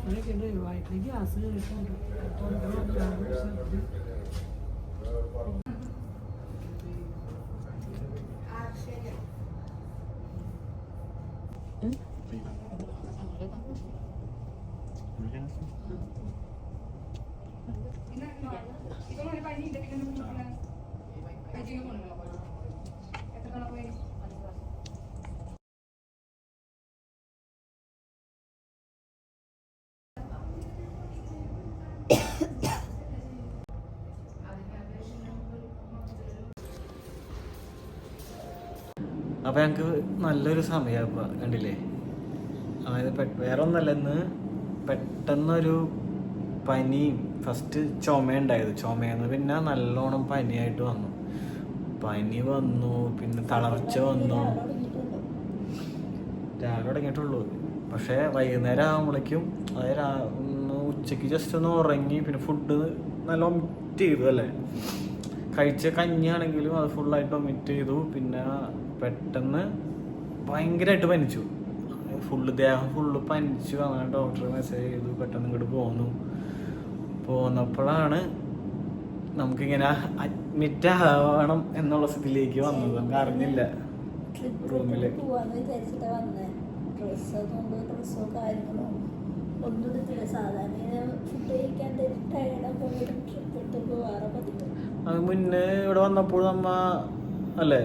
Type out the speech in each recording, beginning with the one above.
ഭക്ഷണമൊക്കെ ഉണ്ട്. വയറ്റിലേക്ക് ഗ്യാസ് കയറിയിട്ടുണ്ട്. അപ്പോൾ ഞങ്ങൾക്ക് നല്ലൊരു സമയമാണ് ഇപ്പോൾ കണ്ടില്ലേ. അതായത് വേറെ ഒന്നല്ല, ഇന്ന് പെട്ടെന്നൊരു പനിയും ഫസ്റ്റ് ചുമയുണ്ടായത്. ചുമയെന്ന് പിന്നെ നല്ലോണം പനിയായിട്ട് വന്നു. പനി വന്നു, പിന്നെ തളർച്ച വന്നു. രാവിലെ തുടങ്ങിയിട്ടുള്ളൂ. പക്ഷേ വൈകുന്നേരം ആകുമ്പോഴേക്കും അതായത് ഉച്ചയ്ക്ക് ജസ്റ്റ് ഒന്ന് ഉറങ്ങി, പിന്നെ ഫുഡ് നല്ല ഒമിറ്റ് ചെയ്തു അല്ലേ. കഴിച്ച കഞ്ഞിയാണെങ്കിലും അത് ഫുള്ളായിട്ട് ഒമിറ്റ് ചെയ്തു. പിന്നെ പെട്ടെന്ന് ഭയങ്കരമായിട്ട് പനിച്ചു. ദേഹം ഫുള്ള് പനിച്ചു. അങ്ങനെ ഡോക്ടർ മെസ്സേജ് ചെയ്തു. പെട്ടെന്ന് ഇങ്ങോട്ട് പോന്നപ്പോഴാണ് നമുക്കിങ്ങനെ അഡ്മിറ്റ് ആവണം എന്നുള്ള സ്ഥിതിയിലേക്ക് വന്നത്. നമുക്ക് അറിഞ്ഞില്ല റൂമില്. അത് മുന്നേ ഇവിടെ വന്നപ്പോൾ നമ്മ അല്ലേ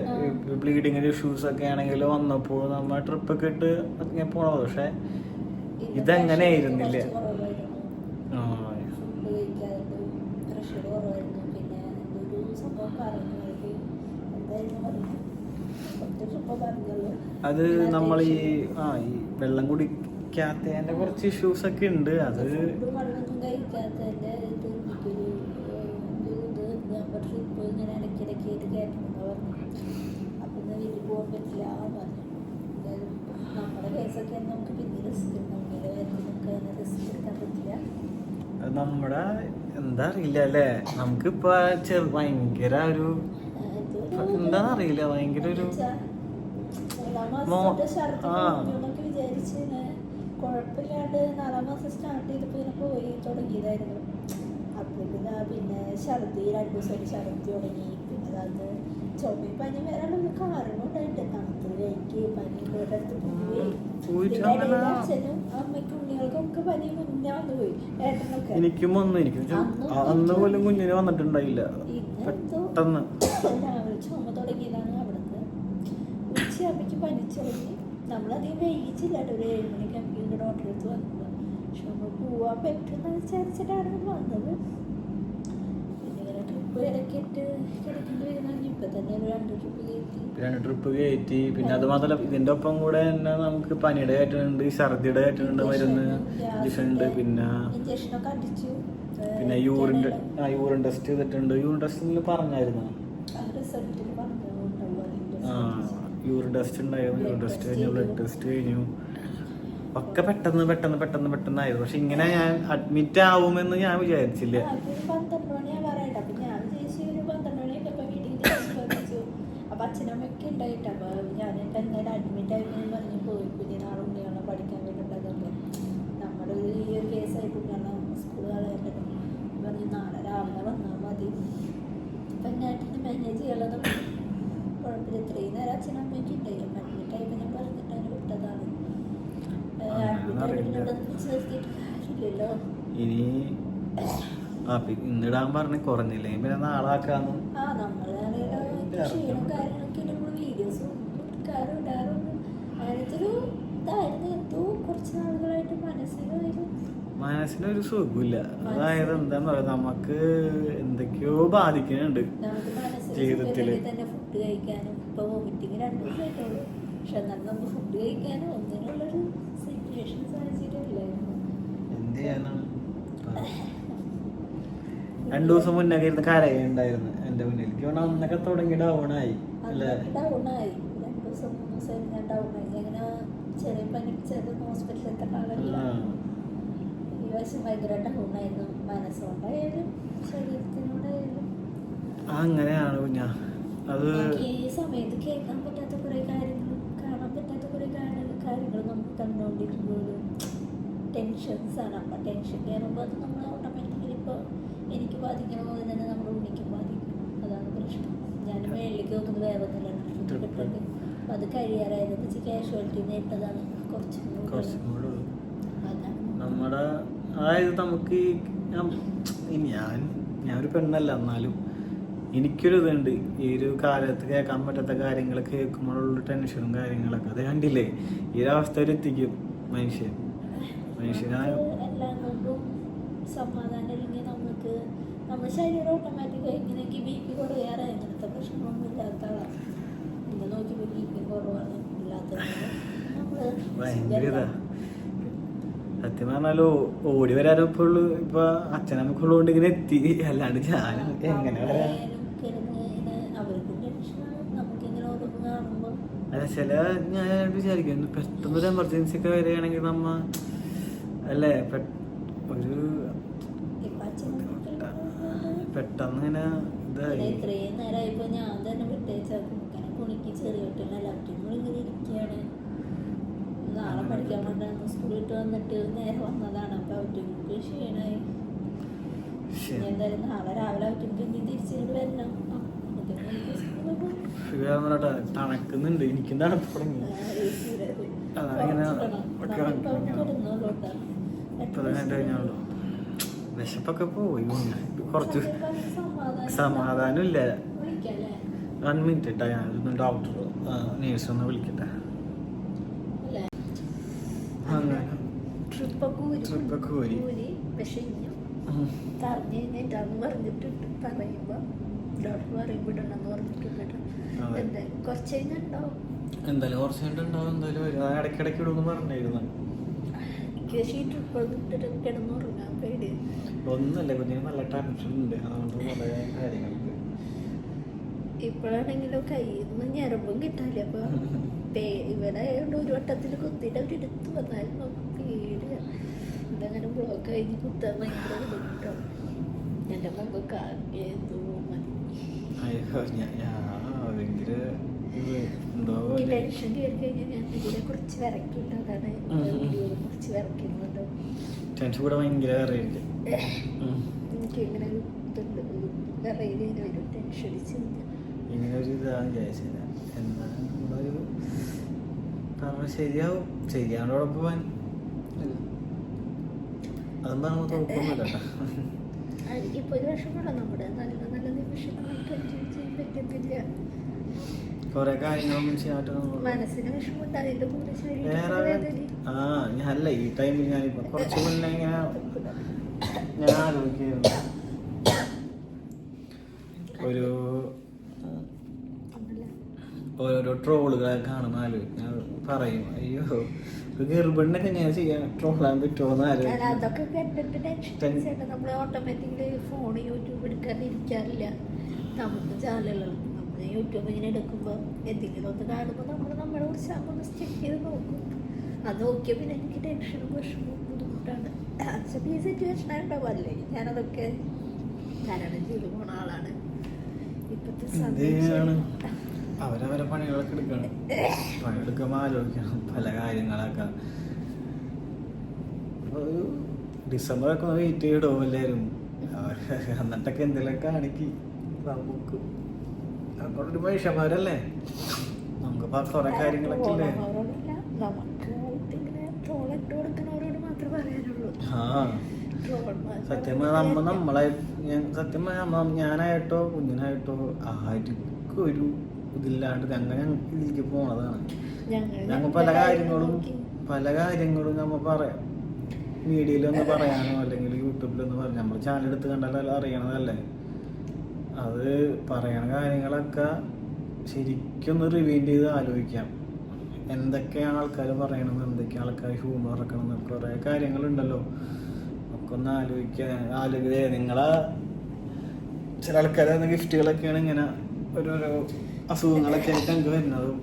ബ്ലീഡിങ്ങിന്റെ ഇഷ്യൂസ് ഒക്കെ ആണെങ്കിൽ വന്നപ്പോൾ നമ്മ ട്രിപ്പൊക്കെ ഇട്ട് ഇങ്ങനെ പോണത്. പക്ഷെ ഇതങ്ങനെ ആയിരുന്നില്ല. അത് നമ്മൾ ഈ വെള്ളം കുടിക്കാത്തതിന്റെ കുറച്ച് ഇഷ്യൂസ് ഒക്കെ ഉണ്ട്. അത് നമ്മുടെ എന്താ അറിയില്ല അല്ലേ. നമുക്കിപ്പോ ഭയങ്കര ഒരു എന്താന്നറിയില്ല, ഭയങ്കര ഒരു കുഴപ്പമില്ലാണ്ട് 4-ാം മാസം സ്റ്റാർട്ട് ചെയ്തപ്പോൾ ഇങ്ങനെ പോയി തുടങ്ങിയതായിരുന്നു. അപ്പോൾ പിന്നെ ഛർദി 2 ദിവസമായിട്ട് ഛർദി തുടങ്ങി. പിന്നെ അത് ചുമയും പനി വരാനുള്ള കാരണം ഉണ്ടായിട്ട് തണുത്ത് കഴിക്ക് പനി അടുത്ത് പോയി. അച്ഛനും അമ്മയ്ക്കും കുഞ്ഞുങ്ങൾക്കൊക്കെ പനി മുന്നേ വന്നു പോയി. ഏട്ടനൊക്കെ എനിക്കും വന്നു. അന്ന് പോലും കുഞ്ഞിന് വന്നിട്ടുണ്ടായില്ല. രാവിലെ ചുമ തുടങ്ങിയതാണ്. അവിടുന്ന് ഉച്ചയാകുമ്പോഴേക്ക് പനിച്ചിറങ്ങി. നമ്മളധികം വൈകിച്ചില്ല കേട്ടോ. ഒരു 7 മണിക്ക് ഡോക്ടറെ അടുത്ത് വന്നത്. പക്ഷെ നമ്മൾ പോവാൻ പറ്റുമെന്ന് വിചാരിച്ചിട്ടാണ് വന്നത്. പിന്നെ ട്രിപ്പ് ഇടയ്ക്കിട്ട് കിടക്കേണ്ടി വരുന്ന ഇപ്പം തന്നെ ഒരു 2 ട്രിപ്പ് കയറ്റി. പിന്നെ അത് മാത്രമല്ല, ഇതിന്റെ ഒപ്പം കൂടെ തന്നെ നമുക്ക് പനിയുടെ കയറ്റുന്നുണ്ട്, ഛർദിയുടെ കയറ്റുന്നുണ്ട്, മരുന്ന് ഇഞ്ചക്ഷൻ, പിന്നെ ഇഞ്ചക്ഷനൊക്കെ അടിച്ചു. പിന്നെ യൂറിൻ ടെസ്റ്റ് ചെയ്തിട്ടുണ്ട്. യൂറിൻ ടെസ്റ്റിൽ പറഞ്ഞായിരുന്നു യൂറിൻ ടെസ്റ്റ് ഉണ്ടായിരുന്നു. യൂറിൻ ടെസ്റ്റ് കഴിഞ്ഞു, ബ്ലഡ് ടെസ്റ്റ് കഴിഞ്ഞു. ഒക്കെ പെട്ടെന്നായിരുന്നു. പക്ഷെ ഇങ്ങനെ ഞാൻ അഡ്മിറ്റ് ആവുമെന്ന് ഞാൻ വിചാരിച്ചില്ല. 12 മണിയാ പറയട്ടെ. അപ്പൊ ഞാൻ വിചാരിച്ചു ഒരു 12 മണിയൊക്കെ വീട്ടിൽ ചോദിച്ചു. അപ്പൊ അച്ഛനമ്മയൊക്കെ ഉണ്ടായിട്ട് അപ്പൊ ഞാൻ എന്തായാലും അഡ്മിറ്റ് ആയി പറഞ്ഞു പോയി. പിന്നെ നാളെ ഉണ്ണിയാണ് പഠിക്കാൻ വേണ്ടിയിട്ടുള്ളതൊക്കെ നമ്മുടെ ഈ ഒരു കേസായിട്ട് കാരണം സ്കൂൾ കളയേണ്ടത് പറഞ്ഞു. നാളെ രാവിലെ വന്നാൽ മതി. അപ്പൊ ഞാട്ടിന് മാനേജ് ചെയ്യാനുള്ളതും കുഴപ്പമില്ല. ഇത്രയും നേരം അച്ഛനമ്മയ്ക്ക് ഉണ്ടായി. അഡ്മിറ്റ് ആയിട്ട് ഞാൻ പറഞ്ഞിട്ടാണ് വിട്ടതാണ്. ഇനി ഇന്നിടാൻ പറഞ്ഞ് കുറഞ്ഞില്ലേ പിന്നെ നാളാക്കാന്ന്. മനസ്സിനൊരു സുഖമില്ല. അതായത് എന്താന്ന് പറയാ, നമുക്ക് എന്തൊക്കെയോ ബാധിക്കുന്നുണ്ട് ജീവിതത്തില്. ഫുഡ് കഴിക്കാനും ഇപ്പൊ വോമിറ്റിങ് 2 ദിവസമായിട്ടുള്ളൂ. പക്ഷെ എന്നാലും നമുക്ക് ഫുഡ് കഴിക്കാനും ഒന്നിനുള്ളൊരു സിറ്റുവേഷൻ സാഹചര്യം ഇല്ലായിരുന്നു. എന്ത് ചെയ്യാനാണ്. 2 ദിവസം മുന്നേ ഇരുന്ന് കരയുണ്ടായിരുന്നു എന്റെ മുന്നിൽ. അന്നൊക്കെ തുടങ്ങി ഡൗണായി അല്ലേ. 2 ദിവസം 3 ദിവസം ഞാൻ ഡൗണായി. അങ്ങനെ ചെറിയ പനി ചെറിയ ഹോസ്പിറ്റലിൽ എത്തേണ്ട ആളല്ല. വശം ഭയങ്കര ഡൗണായിരുന്നു, മനസ്സുകൊണ്ടായാലും ശരീരത്തിനോടായാലും. അങ്ങനെയാണ് കുഞ്ഞാ. അത് ഈ സമയത്ത് കേൾക്കാൻ പറ്റാത്ത കുറെ കാര്യങ്ങളും കാണാൻ പറ്റാത്ത കുറെ കാര്യങ്ങൾ നമുക്ക് കണ്ടുകൊണ്ടിരിക്കുമ്പോഴും ടെൻഷൻസ് ആണ്. അപ്പം ടെൻഷൻ കയറുമ്പോൾ അത് നമ്മൾ ഓട്ടോമാറ്റിക്കലി ഇപ്പോൾ എനിക്ക് ബാധിക്കണ പോലെ തന്നെ നമ്മുടെ ഉണ്ണിക്കും ബാധിക്കും. അതാണ് പ്രശ്നം. ഞാൻ മേളിലേക്ക് നോക്കുന്നത് വേറെ ഒന്നുമില്ല, കിട്ടുന്നുണ്ട്. അപ്പം അത് കഴിയാറായത് വെച്ച് കാഷ്വാലിറ്റി നേട്ടതാണ് കുറച്ചും കൂടെ. നമ്മുടെ അതായത് നമുക്ക് ഞാനൊരു പെണ്ണല്ല, എന്നാലും എനിക്കൊരു ഇതുണ്ട്. ഈ ഒരു കാലത്ത് കേൾക്കാൻ പറ്റാത്ത കാര്യങ്ങൾ കേൾക്കുമ്പോഴുള്ള ടെൻഷനും കാര്യങ്ങളൊക്കെ അത് കണ്ടില്ലേ, ഈ ഒരു അവസ്ഥയിലെത്തിക്കും മനുഷ്യനായ എല്ലാം കൊണ്ടും സമാധാനം ഇല്ലെങ്കിൽ നമുക്ക് നമ്മുടെ ശരീരം ഓട്ടോമാറ്റിക്കായി ഇങ്ങനെയൊക്കെ ബി പി കുറയാറ് അങ്ങനത്തെ പ്രശ്നമൊന്നും ഇല്ലാത്ത ആളാണ്. പിന്നെ നോക്കിയപ്പോൾ ബി പി കുറവാണ് ഇല്ലാത്തത്. ഭയങ്കര ഇതാ സത്യം പറഞ്ഞാലോ. ഓടി വരാനും ഇപ്പോൾ ഉള്ളു ഇപ്പൊ അച്ഛനമ്മക്കുള്ളതുകൊണ്ട് ഇങ്ങനെ എത്തി, അല്ലാണ്ട് ഞാൻ എങ്ങനെ വരാ. അല്ല ചില ഞാൻ വിചാരിക്കും പെട്ടെന്നൊരു എമർജൻസി ഒക്കെ വരികയാണെങ്കിൽ നമ്മ അല്ലേ ഒരു പെട്ടെന്ന് ഇങ്ങനെ ഇതായി. ഇത്രയും നേരമായിപ്പോ ഞാൻ തന്നെ വിട്ടേച്ചാക്കും കുണിക്ക് ചെറിയോട്ടില്ല ലാപ്ടോപ്പ് ഇങ്ങനെ ഇരിക്കുകയാണ്. നാളെ പഠിക്കാൻ വേണ്ടി സ്കൂളിൽ വിട്ട് വന്നിട്ട് നേരെ വന്നതാണ്. അപ്പൊ അവർക്ക് ക്ഷീണായി. എന്തായാലും നാളെ രാവിലെ അവർക്ക് ഇനി തിരിച്ചിട്ട് വരണം. തണുക്കുന്നുണ്ട്, എനിക്കും തണുപ്പ് തുടങ്ങി. വിശപ്പൊക്കെ പോയി, കുറച്ച് സമാധാനം ഇല്ല. 1 മിനിറ്റ് ഇട്ടാ ഞാനൊന്ന് ഡോക്ടർ നേഴ്സൊന്ന് വിളിക്കട്ടെ. അങ്ങനെ ട്രിപ്പൊക്കെ പോയി. പക്ഷെ പറഞ്ഞു കഴിഞ്ഞിട്ടാന്ന് പറഞ്ഞിട്ടുണ്ട്. പറയുമ്പോ ഡോക്ടർ പറയുമ്പോ ഇടണമെന്ന് പറഞ്ഞിട്ടുണ്ട്. എന്തായാലും കുറച്ച് കഴിഞ്ഞുണ്ടാവും. എന്തായാലും കുറച്ച് കഴിഞ്ഞിട്ടുണ്ടാവും. എന്തായാലും ഇടയ്ക്കിടയ്ക്ക് ഇടുമെന്ന് പറഞ്ഞിരുന്നു. കിടന്നുറങ്ങാൻ പേടി ഒന്നുമല്ല, കുഞ്ഞിന് നല്ല ടെൻഷൻ ഉണ്ട്. അതുകൊണ്ട് കുറേ കാര്യങ്ങൾക്ക് ഇപ്പോഴാണെങ്കിലും കയ്യിൽ നിന്ന് ഞരമ്പും കിട്ടാല്ല. അപ്പൊ ഇവനായോണ്ട് ഒരു വട്ടത്തിൽ കുത്തിയിട്ട് അവരെടുത്ത് വന്നാലും നമുക്ക് പേടിയാ. ഇതങ്ങനെ ബ്ലോക്ക് കഴിഞ്ഞ് കുത്താൻ ഭയങ്കര ബുദ്ധിമുട്ടാണ്. എൻ്റെ മുമ്പ് കാണിയതോ മതി. ടെൻഷൻ കയറി കഴിഞ്ഞാൽ ഞാൻ ഇതിനെ കുറച്ച് വിറക്കില്ല. അതാണ് വീഡിയോയിൽ കുറച്ച് വിറക്കുന്നുണ്ട്. എനിക്ക് ഇങ്ങനെ ഇതുണ്ട്, വിറയില് ഒരു ടെൻഷൻ അടിച്ച് ഇങ്ങനെ ഒരു ഇതാണ് വിചാരിച്ചത്. എന്താ നമ്മളൊരു പറഞ്ഞ ശരിയാവും, ശരിയാണോടെ പോവാൻ അതൊന്നും നമുക്ക് കുഴപ്പമൊന്നുമില്ല. എനിക്കിപ്പോ ഒരു വിഷമമുള്ള നമ്മുടെ നല്ല നല്ല നിമിഷങ്ങൾ പറ്റുന്നില്ല. കൊറേ കാര്യങ്ങളൊന്നും മനസ്സിന് വിഷമമുണ്ട്. ഞാനല്ല ഈ ടൈമിൽ ഞാനിപ്പോ കുറച്ച് മുന്നേ ഇങ്ങനെ ഞാൻ ആലോചിക്കുന്നു, ഓരോരോ ട്രോളുകളൊക്കെ കാണുന്ന ആലോചിക്കും. പറയും അയ്യോ ഒരു ഗർഭിണിനൊക്കെ ഞാൻ ചെയ്യാൻ ട്രോളാൻ പറ്റുമോ. അതൊക്കെ കണ്ടിട്ട് ടെൻഷൻ. നമ്മൾ ഓട്ടോമാറ്റിക്കലി ഫോൺ യൂട്യൂബ് എടുക്കാതിരിക്കാറില്ല. നമുക്ക് ചാനലുകൾ നമ്മൾ യൂട്യൂബ് ഇങ്ങനെ എടുക്കുമ്പോൾ എന്തെങ്കിലും ഒന്ന് കാണുമ്പോൾ നമ്മളെ കുറിച്ച് ഒന്ന് ചെക്ക് ചെയ്ത് നോക്കും. അത് നോക്കിയാൽ പിന്നെ എനിക്ക് ടെൻഷനും വിഷമവും ബുദ്ധിമുട്ടാണ്. ഈ സിറ്റുവേഷൻ ഉണ്ടാവില്ലേ, ഞാനതൊക്കെ തരണം ചെയ്ത് പോണ ആളാണ്. ഇപ്പോഴത്തെ അവരവരെ പണികളൊക്കെ എടുക്കണം. പണിയെടുക്കുമ്പോൾ ആലോചിക്കണം പല കാര്യങ്ങളൊക്കെ. ഒരു ഡിസംബറൊക്കെ ഒന്ന് വെയിറ്റ് ചെയ്തിടും എല്ലാവരും. എന്നിട്ടൊക്കെ എന്തെങ്കിലും കാണിക്കും നമുക്ക്. അങ്ങോട്ടൊരു മനുഷ്യന്മാരല്ലേ, നമുക്കിപ്പോ കുറെ കാര്യങ്ങളൊക്കെ ഇല്ലേ. സത്യം ഞാനായിട്ടോ കുഞ്ഞിനായിട്ടോ ആർക്കും ഒരു ഇതില്ലാണ്ട് അങ്ങനെ ഇതിലേക്ക് പോണതാണ്. ഞങ്ങൾ പല കാര്യങ്ങളും നമ്മ പറയാം, മീഡിയയിലൊന്ന് പറയാനോ അല്ലെങ്കിൽ യൂട്യൂബിലൊന്ന് പറയാം. നമ്മൾ ചാനൽ എടുത്ത് കണ്ടാലും അറിയണതല്ലേ. അത് പറയണ കാര്യങ്ങളൊക്കെ ശരിക്കൊന്ന് റിവൈൻഡ് ചെയ്ത് ആലോചിക്കാം. എന്തൊക്കെയാണ് ആൾക്കാർ പറയണത്, എന്തൊക്കെയാണ് ആൾക്കാർ ഹ്യൂമർ ഇറക്കണം, കുറേ കാര്യങ്ങളുണ്ടല്ലോ. ഒക്കെ ഒന്ന് ആലോചിക്കുക. നിങ്ങളെ ചില ആൾക്കാരെ ഗിഫ്റ്റുകളൊക്കെയാണ് ഇങ്ങനെ ഓരോരോ അസുഖങ്ങളൊക്കെ ആയിട്ട് ഞങ്ങൾക്ക് വരുന്നതും.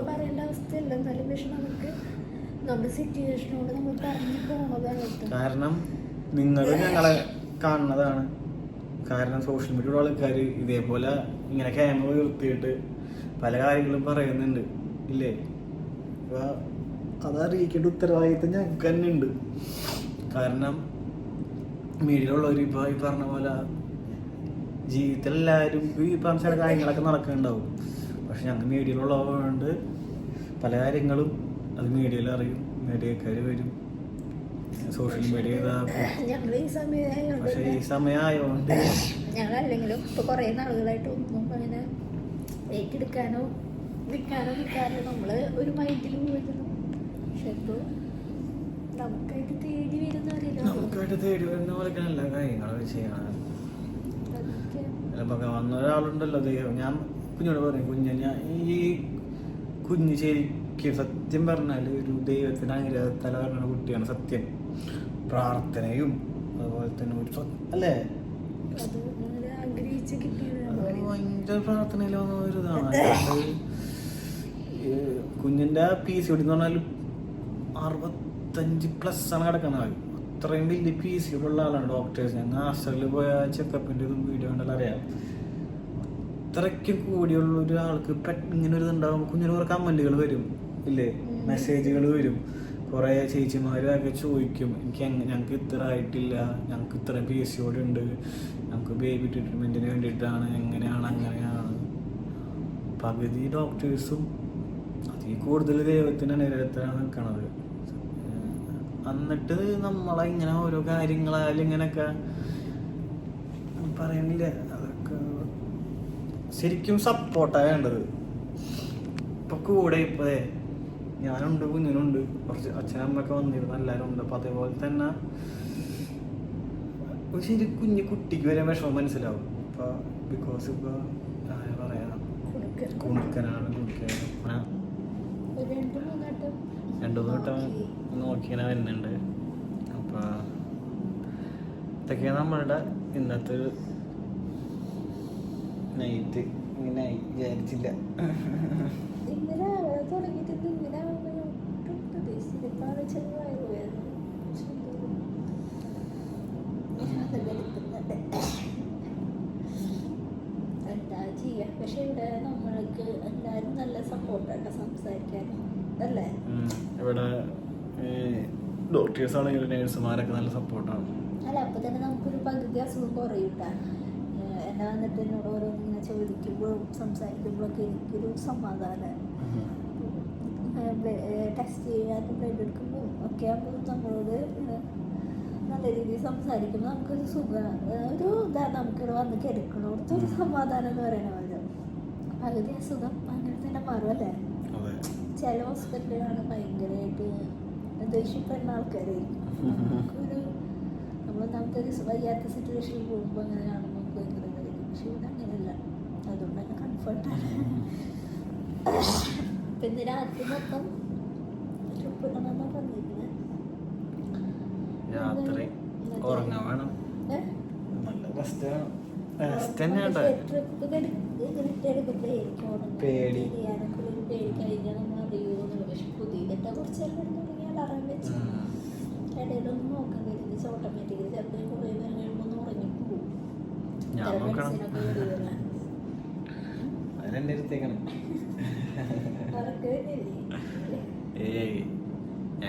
പറയേണ്ട അവസ്ഥയല്ല. എന്നാലും പക്ഷെ നമുക്ക് നമ്മുടെ സിറ്റുവേഷനോട് നമ്മൾ പറഞ്ഞു പോണതാണ്. കാരണം നിങ്ങൾ ഞങ്ങളെ കാണുന്നതാണ്. കാരണം സോഷ്യൽ മീഡിയയിലുള്ള ആൾക്കാർ ഇതേപോലെ ഇങ്ങനെ ക്യാമറ ഉയർത്തിയിട്ട് പല കാര്യങ്ങളും പറയുന്നുണ്ട് ഇല്ലേ. അപ്പോൾ അതറിയിക്കേണ്ട ഉത്തരവാദിത്തം ഞങ്ങൾക്ക് തന്നെ ഉണ്ട്. കാരണം മീഡിയയിലുള്ളവർ ഇപ്പോൾ ഈ പറഞ്ഞ പോലെ ജീവിതത്തിൽ എല്ലാവരും ഈ പറഞ്ഞ ചില കാര്യങ്ങളൊക്കെ നടക്കുന്നുണ്ടാവും. പക്ഷെ ഞങ്ങൾ മീഡിയയിലുള്ളതുകൊണ്ട് പല കാര്യങ്ങളും അത് മീഡിയയിൽ അറിയും, മീഡിയക്കാർ വരും, സോഷ്യൽ മീഡിയ പക്ഷെ ഈ സമയമായതുകൊണ്ട് ഞങ്ങളല്ലെങ്കിലും ഇപ്പൊ കുറെ നാളുകളായിട്ട് ഒന്നും അങ്ങനെ ഏറ്റെടുക്കാനോ വിൽക്കാനോ നമ്മള് ഒരു മൈൻഡിൽ പോയിരുന്നു. പക്ഷെ ഇപ്പൊ നമുക്കായിട്ട് തേടി വരുന്ന പോലെയൊക്കെ നല്ല കാര്യങ്ങൾ ചെയ്യണം. വന്ന ഒരാളുണ്ടല്ലോ ദൈവം. ഞാൻ കുഞ്ഞോട് പറയും, ഞാൻ ഈ കുഞ്ഞ് ശരിക്കും സത്യം പറഞ്ഞാൽ ഒരു ദൈവത്തിന് അനുഗ്രഹത്താൽ പറഞ്ഞ കുട്ടിയാണ്. സത്യം പ്രാർത്ഥനയും അതുപോലെ തന്നെ ഒരു അല്ലേ ഭയങ്കര പ്രാർത്ഥനയിലൊന്നും ഒരു ഇതാണ്. കുഞ്ഞിൻ്റെ PCOD എന്ന് പറഞ്ഞാൽ 65+ ആണ് കിടക്കുന്നത്. അത്രയും വലിയ PCOD ഉള്ള ആളാണ് ഡോക്ടേഴ്സ്. ഞങ്ങൾ ആശുപത്രിയിൽ പോയ ചെക്കപ്പിൻ്റെ ഇതും വീഡിയോ കണ്ടാൽ അറിയാം. അത്രയ്ക്കും കൂടിയുള്ള ഒരാൾക്ക് ഇങ്ങനെ ഒരു ഇതുണ്ടാകുമ്പോൾ കുഞ്ഞിന് കുറേ കമൻറ്റുകൾ വരും ഇല്ലേ, മെസ്സേജുകൾ വരും. കുറേ ചേച്ചിമാരൊക്കെ ചോദിക്കും, ഞങ്ങൾക്ക് ഇത്ര ആയിട്ടില്ല, ഞങ്ങൾക്ക് ഇത്ര PCOD ഉണ്ട്, ഞങ്ങൾക്ക് ബേബി ട്രീറ്റ്മെൻറ്റിന് വേണ്ടിയിട്ടാണ്, എങ്ങനെയാണ് അങ്ങനെയാണ്. പകുതി ഡോക്ടേഴ്സും അതിൽ കൂടുതൽ ദൈവത്തിൻ്റെ അനുഗ്രഹത്തിലാണ് നിൽക്കണത്. എന്നിട്ട് നമ്മളെ ഇങ്ങനെ ഓരോ കാര്യങ്ങളായാലും ഇങ്ങനെയൊക്കെ പറയണില്ല. അതൊക്കെ ശരിക്കും സപ്പോർട്ടാണ് വേണ്ടത്. ഇപ്പൊ കൂടെ ഇപ്പൊ ഞാനുണ്ട്, കുഞ്ഞിനുണ്ട്, കുറച്ച് അച്ഛനമ്മയൊക്കെ വന്നിരുന്നു, എല്ലാവരും ഉണ്ട്. അപ്പൊ അതേപോലെ തന്നെ ശരി കുഞ്ഞു കുട്ടിക്ക് വരെ വിഷമം മനസ്സിലാവും. ഇപ്പൊ ബിക്കോസ് ഇപ്പൊ പറയാ കുണുക്കനാണ്, കുടിക്കാൻ 2-3 വട്ടം നോക്കിങ്ങനെ വരുന്നുണ്ട്. അപ്പൊ ഇതൊക്കെയാണ് നമ്മളുടെ ഇന്നത്തെ ഒരു നൈറ്റ്. ഇങ്ങനെ വിചാരിച്ചില്ല. എന്താ ചെയ്യാ, പക്ഷെ ഇവിടെ നമ്മൾക്ക് എല്ലാരും നല്ല സപ്പോർട്ടാണ് സംസാരിക്കാൻ അല്ലേ. ഇവിടെ ഡോക്ടേഴ്സ് ആണെങ്കിലും നേഴ്സുമാരൊക്കെ നല്ല സപ്പോർട്ടാണ്. അല്ല അപ്പൊ തന്നെ നമുക്കൊരു പകുതി അസുഖം കുറയൂട്ടാ. എന്നാ വന്നിട്ട് എന്നോട് ഓരോന്നിങ്ങനെ ചോദിക്കുമ്പോഴും സംസാരിക്കുമ്പോഴൊക്കെ എനിക്കൊരു സമാധാനം. ടെസ്റ്റ് ചെയ്യാനും ബ്ലഡ് എടുക്കുമ്പോൾ ഒക്കെ ആകുമ്പോൾ നമ്മളോട് നല്ല രീതിയിൽ സംസാരിക്കുമ്പോൾ നമുക്കൊരു സുഖമാണ്, ഒരു ഇതാണ്. നമുക്കിവിടെ വന്ന് കിടക്കണോടത്ത് ഒരു സമാധാനം എന്ന് പറയുന്ന പോലെ പകുതി അസുഖം അങ്ങനെ തന്നെ മാറും അല്ലേ. ചില ഹോസ്പിറ്റലുകളാണ് ഭയങ്കരമായിട്ട് ദേഷ്യപ്പെടുന്ന ആൾക്കാരായിരിക്കും. നമുക്കൊരു നമുക്കൊരു വയ്യാത്ത സിറ്റുവേഷനിൽ പോകുമ്പോൾ അങ്ങനെ കാണുമ്പോൾ നമുക്ക് ഭയങ്കര ഇതായിരിക്കും. പക്ഷെ ഇവിടെ അങ്ങനെയല്ല, അതുകൊണ്ട് തന്നെ കംഫർട്ടാണ്. ഇപ്പം ഇന്ന് രാത്രി മൊത്തം ട്രിപ്പ് ഇടണമെന്നാണ് പറഞ്ഞിരിക്കുന്നത്. രാത്രി ഉറങ്ങാൻ വേണം, നല്ല റെസ്റ്റ് വേണം. ട്രിപ്പ് പേടി കഴിഞ്ഞാൽ നമ്മൾ അറിയുമെന്നുള്ളൂ. പക്ഷെ പുതിയതിട്ട് കുറച്ചെല്ലാം തുടങ്ങിയാൽ അറിയാൻ വെച്ച് ഇടയിലൊന്നും നോക്കാൻ കഴിയുന്നത് ഓട്ടോമാറ്റിക്കലി ചിലപ്പോൾ കുറേ നേരം കഴിയുമ്പോൾ ഒന്ന് ഉറങ്ങിപ്പോകും.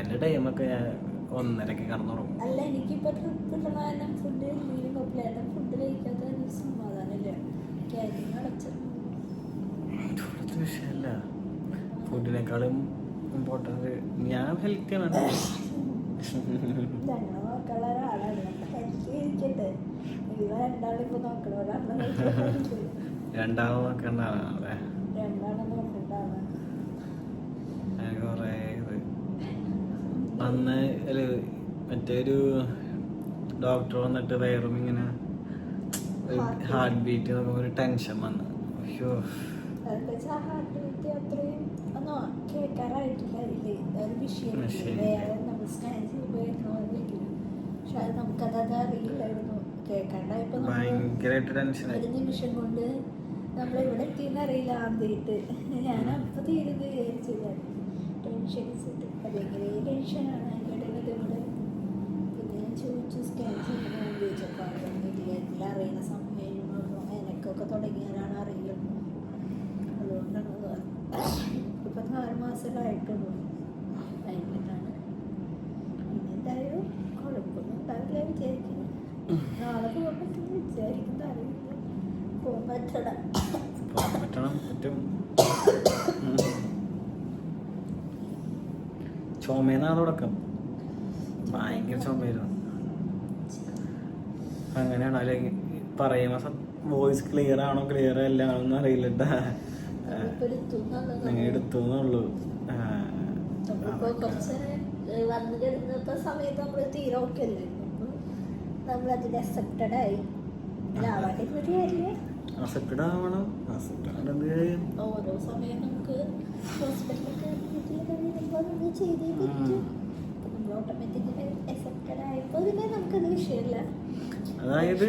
എന്റെ ടൈമൊക്കെ 1:30 കിടന്നുറങ്ങും. അല്ല എനിക്കിപ്പോ ട്രിപ്പ് ഇടണം, ഫുഡ് ഫുഡ് കഴിക്കാത്ത സമാധാനമില്ല. കാര്യം അടച്ചത് വിഷയമല്ല, ഫുഡിനേക്കാളും ഇമ്പോർട്ടൻറ്റ് ഞാൻ ഹെൽത്തിയാണ്. ഞങ്ങൾ നോക്കാനുള്ള ഒരാളാണ്, ഹെൽത്തി ഇരിക്കട്ടെ. രണ്ടാളിപ്പോ നോക്കണോടാണ്, രണ്ടാളും നോക്കണ്ടാണ്. അതെ, രണ്ടാളും നോക്കണ്ടാണ്. കുറേ ഇത് അന്ന് മറ്റൊരു ഡോക്ടർ വന്നിട്ട് വയറും ഇങ്ങനെ ഹാർട്ട് ബീറ്റ് നോക്കുമ്പോൾ ഒരു ടെൻഷൻ വന്നു. ഹാർട്ട് ബീറ്റ് അത്രയും ഒന്നും കേൾക്കാറായിട്ടില്ല. അതില് ഒരു വിഷയം വേറെ നമ്മൾ സ്കാൻ ചെയ്യുമ്പോൾ പക്ഷെ അത് നമുക്കത് അറിയില്ലായിരുന്നു. കേൾക്കാണ്ടായപ്പോ ഒരു നിമിഷം കൊണ്ട് നമ്മൾ ഇവിടെ എത്തിയെന്ന് അറിയില്ല. ആദ്യമായിട്ട് ഞാൻ അപ്പൊ തീരുന്നത് വിചാരിച്ചില്ല. ടെൻഷൻസ് അല്ലെങ്കിൽ ടെൻഷനാണ് അതിൻ്റെ ഇവിടെ. പിന്നെ ഞാൻ ചോദിച്ചു സ്കാൻ ചെയ്യണോ ചോദിച്ചപ്പോൾ എല്ലാം അറിയണ സമയമായിരുന്നു. എനിക്കൊക്കെ തുടങ്ങിയാലാണ് അറിയുള്ളൂ. അതുകൊണ്ടാണ് ഇപ്പം 4 മാസമായിട്ടുള്ളൂ. കഴിഞ്ഞിട്ടാണ് ഇനി എന്തായാലും കുഴപ്പമൊന്നും ഉണ്ടാവില്ല വിചാരിക്കുന്നു. നാളെ പോകാൻ പറ്റുമെന്ന് വിചാരിക്കുന്നത് അറിയില്ല. പോകാൻ പറ്റണം പറ്റും. ചുമയെന്നാണ് തുടക്കം. ഭയങ്കര ചുമയായിരുന്നു. അങ്ങനെയാണ്. അല്ലെങ്കിൽ പറയുമ്പോൾ വോയിസ് ക്ലിയർ ആണോ ക്ലിയർ അല്ല ആണോന്ന് അറിയില്ലട്ടാ. നിങ്ങൾ എടുത്തുന്നുള്ളൂ. വന്നു കിടന്നപ്പോ സമയത്ത് നമ്മള് തീരെ ഓക്കെ അല്ലേ, നമ്മളതിൽ അക്സെപ്റ്റഡ് ആയി. അക്സെപ്റ്റഡ് ആവണം. ഓരോ സമയം നമുക്ക് ഹോസ്പിറ്റലൊക്കെ നമ്മൾ ചെയ്തേ പറ്റും. നമ്മൾ ഓട്ടോമാറ്റിക്കലി അക്സെപ്റ്റഡ് ആയപ്പോൾ പിന്നെ നമുക്കത് വിഷയമില്ല. അതായത്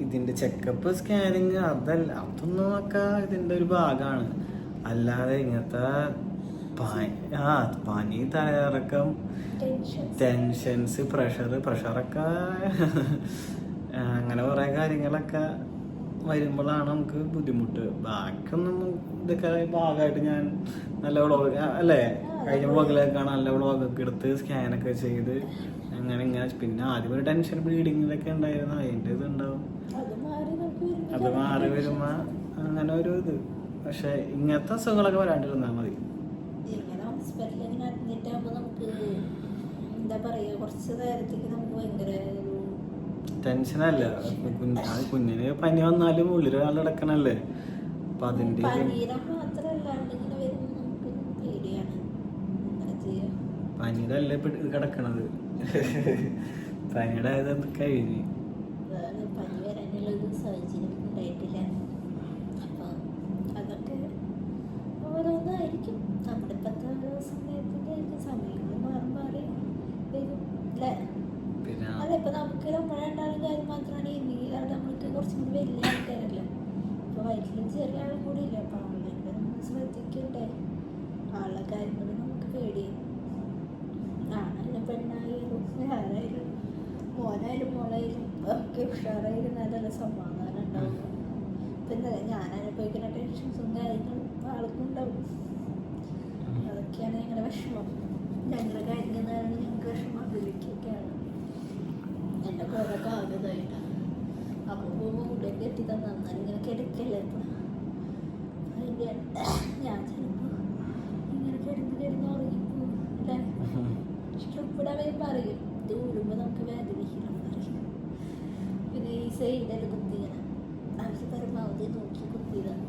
ഇതിന്റെ ചെക്കപ്പ് സ്കാനിങ് അതൊന്നും ഒക്കെ ഇതിന്റെ ഒരു ഭാഗമാണ്. അല്ലാതെ ഇങ്ങനത്തെ പനി, തലയിറക്കം, ടെൻഷൻസ്, പ്രഷറൊക്കെ അങ്ങനെ കുറെ കാര്യങ്ങളൊക്കെ വരുമ്പോഴാണ് നമുക്ക് ബുദ്ധിമുട്ട്. ബാക്കിയൊന്നും ഇതൊക്കെ ഭാഗമായിട്ട് ഞാൻ നല്ല വ്ളോഗ് അല്ലേ, കഴിഞ്ഞ വ്ളോഗിലൊക്കെ കാണാൻ നല്ല വ്ളോഗൊക്കെ എടുത്ത് സ്കാനൊക്കെ ചെയ്ത് അങ്ങനെ ഇങ്ങനെ. പിന്നെ ആദ്യം ഒരു ടെൻഷൻ ബ്ലീഡിങ്ങിലൊക്കെ ഉണ്ടായിരുന്നു, അതിൻ്റെ ഇതുണ്ടാവും. അത് മാറി വരുമ്പോ അങ്ങനെ ഒരു ഇത്. പക്ഷെ ഇങ്ങനത്തെ അസുഖങ്ങളൊക്കെ വരാണ്ടിരുന്നാൽ മതി. ഇങ്ങനെ ഹോസ്പിറ്റലിൽ ഇങ്ങനെ അഡ്മിറ്റ് ആകുമ്പോൾ നമുക്ക് എന്താ പറയുക, കുറച്ച് നേരത്തേക്ക് നമുക്ക് ഭയങ്കര ടെൻഷനല്ല. കുഞ്ഞിന് പനി വന്നാലും ഉള്ളിലൊരാൾ കിടക്കണല്ലേ. അപ്പൊ അതിന്റെ പനിയുടെ അല്ലേ കിടക്കണത്. പനിയുടെ ആയത് കഴിഞ്ഞ് പനി വരാനുള്ളൊരു സാഹചര്യം ഉണ്ടായിട്ടില്ല. അപ്പൊ അതൊക്കെ ഓരോന്നായിരിക്കും. നമ്മുടെ ഇപ്പോഴത്തെ ഓരോ സമയത്തിന്റെ സമയങ്ങൾ മാറി വരും അല്ലേ. അല്ല, ഇപ്പൊ നമുക്ക് നമ്മളെണ്ടാളും കാര്യം മാത്രമാണ്. ഇനി അവിടെ നമ്മൾക്ക് കുറച്ചും കൂടി വലിയ ആൾക്കാരല്ല. ഇപ്പൊ വയറ്റിലും ചെറിയ ആളും കൂടി ഇല്ല. അപ്പൊ ആളുടെ നമ്മൾ ശ്രദ്ധിക്കണ്ടേ. ആളുടെ കാര്യങ്ങൾ നമുക്ക് പേടിയും. ആണായാലും പെണ്ണായാലും ആരായാലും മോനായാലും മോളായാലും ഒക്കെ ഉഷാറായിരുന്നാൽ നല്ല സമാധാനം ഉണ്ടാവും. പിന്നെ ഞാൻ അനുഭവിക്കുന്ന ടെൻഷൻസും കാര്യങ്ങളും ആൾക്കും ഉണ്ടാവും. അതൊക്കെയാണ് ഞങ്ങളുടെ വിഷമം. ഞങ്ങളുടെ കാര്യങ്ങളാണ് ഞങ്ങൾക്ക് വിഷമം. അതിലേക്കൊക്കെയാണ് എൻ്റെ കുറെ കാലതായിട്ടാണ്. അപ്പോൾ പോകുമ്പോൾ ഫുഡൊക്കെ എത്തി തന്നാൽ ഇങ്ങനെ കിടക്കല്ലേ. ഇപ്പം അതിൻ്റെ ഞാൻ ചിലപ്പോൾ ഇങ്ങനെ കിടന്ന് ഉറങ്ങിപ്പോകും അല്ലേ. ഇവിടെ അവർ പറയും ഇത് ഊരുമ്പോൾ നമുക്ക് വേദനിക്കണം പറയും. പിന്നെ ഈ സൈഡിൽ കുത്തിയാണ് അവർ പരമാവധി നോക്കി കുത്തിയതാണ്.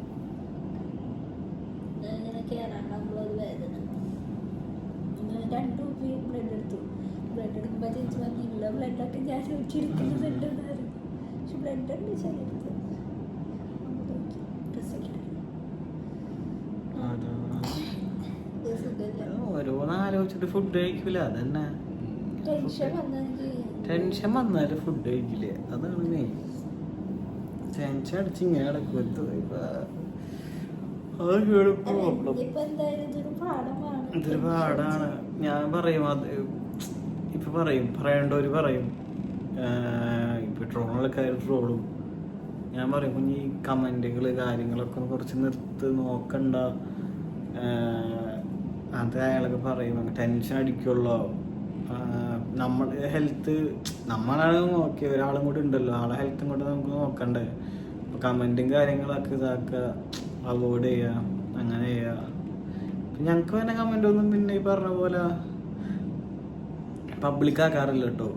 ഇങ്ങനെ കയറാണ്ടാകുമ്പോൾ അത് വേദന. 2 ബ്ലഡ് എടുത്തു. ബ്ലഡ് എടുക്കുമ്പോൾ ചേച്ചി പറഞ്ഞില്ല ബ്ലഡൊക്കെ ഞാൻ ചോദിച്ചെടുക്കുന്നുണ്ടെന്ന് പറഞ്ഞു. പക്ഷെ ബ്ലഡ് ഉണ്ട് ചിലടുത്ത്. ഓരോന്നാലോചിച്ചിട്ട് ഫുഡ് കഴിക്കില്ല. അതന്നെ ടെൻഷൻ വന്നാല് ഫുഡ് കഴിക്കില്ല. അതാണ് മെയിൻ. ടെൻഷൻ അടിച്ച് ഇങ്ങനെ കിടക്കും. ഇതൊരു പാടാണ്. ഞാൻ പറയും അത് ഇപ്പൊ പറയേണ്ടവര് പറയും. ഇപ്പൊ ട്രോളൊക്കെ ട്രോളും. ഞാൻ പറയും കുഞ്ഞി കമന്റുകള് കാര്യങ്ങളൊക്കെ കുറച്ച് നിർത്ത്, നോക്കണ്ട. അത് അയാളൊക്കെ പറയും ടെൻഷൻ അടിക്കുള്ളോ. നമ്മൾ ഹെൽത്ത് നമ്മളാണ് നോക്കിയ ഒരാളും കൂടി ഉണ്ടല്ലോ, ആളെ ഹെൽത്തും കൂടെ നമുക്ക് നോക്കണ്ടേ. അപ്പൊ കമന്റും കാര്യങ്ങളൊക്കെ ഇതാക്കുക, അവോയ്ഡ് ചെയ്യുക, അങ്ങനെ ചെയ്യുക. ഞങ്ങൾക്ക് തന്നെ കമന്റ് ഒന്നും പിന്നെ ഈ പറഞ്ഞ പോലെ പബ്ലിക് ആക്കാറില്ല കേട്ടോ.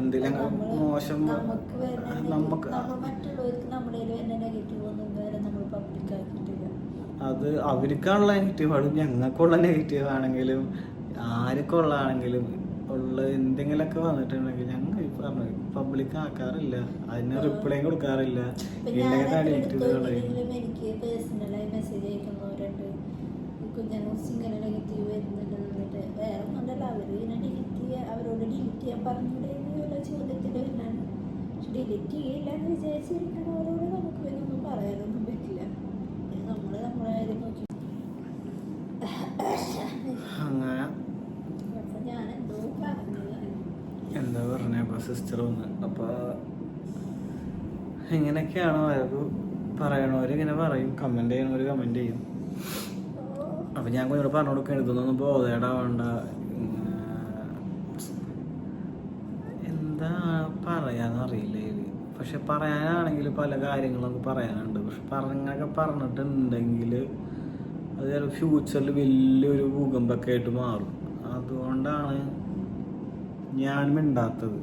എന്തെങ്കിലും മോശം നമുക്ക് അത് അവർക്കുള്ള നെഗറ്റീവാണ്. ഞങ്ങൾക്കുള്ള നെഗറ്റീവ് ആണെങ്കിലും ആർക്കുള്ളതാണെങ്കിലും ഉള്ള എന്തെങ്കിലുമൊക്കെ വന്നിട്ടുണ്ടെങ്കിൽ ഞങ്ങൾ പറഞ്ഞു പബ്ലിക് ആക്കാറില്ല, അതിന് റിപ്ലൈ കൊടുക്കാറില്ല. എനിക്ക് പേഴ്സണലായി മെസ്സേജ് അയക്കുന്നവരുണ്ട്. കുഞ്ഞിനെ കുറിച്ച് ഇങ്ങനെ നെഗറ്റീവ് വരുന്നുണ്ട് എന്നിട്ട് വേറെ ഒന്നുമല്ല, അവർ ഇങ്ങനെ അവരോട് ഡിലീറ്റ് ചെയ്യാൻ പറഞ്ഞൂടെ എന്നുള്ള ചോദ്യത്തിൽ വരുന്നതാണ്. പക്ഷെ ഡിലീറ്റ് ചെയ്യില്ല എന്ന് വിചാരിച്ചിരിക്കുന്നവരോട് നമുക്ക് പിന്നെ ഒന്നും പറയാനൊന്നും പറ്റില്ല. നമ്മൾ നമ്മളെ കാര്യം നോക്കി നമ്മുടെ സിസ്റ്റർ വന്ന്. അപ്പോൾ ഇങ്ങനെയൊക്കെയാണ് അവർക്ക് പറയണവരിങ്ങനെ പറയും, കമൻറ്റ് ചെയ്യണവർ കമൻറ്റ് ചെയ്യും. അപ്പം ഞാൻ കുഞ്ഞോട് പറഞ്ഞു കൊടുക്കണം, ഇതൊന്നും ബോധേടാവണ്ട, എന്താ പറയാന്നറിയില്ല ഇത്. പക്ഷെ പറയാനാണെങ്കിൽ പല കാര്യങ്ങളും നമുക്ക് പറയാനുണ്ട്. പക്ഷെ പറഞ്ഞിട്ടുണ്ടെങ്കിൽ അത് ചിലപ്പോൾ ഫ്യൂച്ചറിൽ വലിയൊരു ഭൂകമ്പമൊക്കെ ആയിട്ട് മാറും. അതുകൊണ്ടാണ് ഞാൻ മിണ്ടാത്തത്.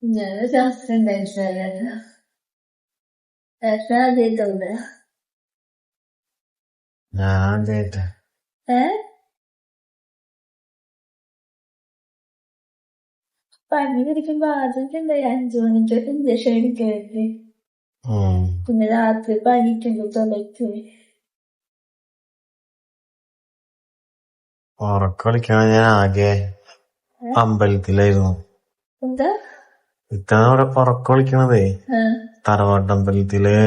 ഞാൻ ശാസ്ത്രം ഉണ്ടായിട്ടില്ല. ആദ്യമായിട്ടുണ്ട്. പനി പിടിക്കുമ്പോ ആദ്യമുണ്ടായി 5 മണിക്ക് ഇഞ്ചക്ഷൻ എടുക്കരുത്. പിന്നെ രാത്രി പനിക്കുമ്പോ തൊലയ്ക്ക് ഉറക്കളിക്കാൻ ഞാൻ ആകെ അമ്പലത്തിലായിരുന്നു. എന്താ ഇത്തവണ ഇവിടെ ഉറക്കളിക്കണതേ തറവാട്ടമ്പലത്തില്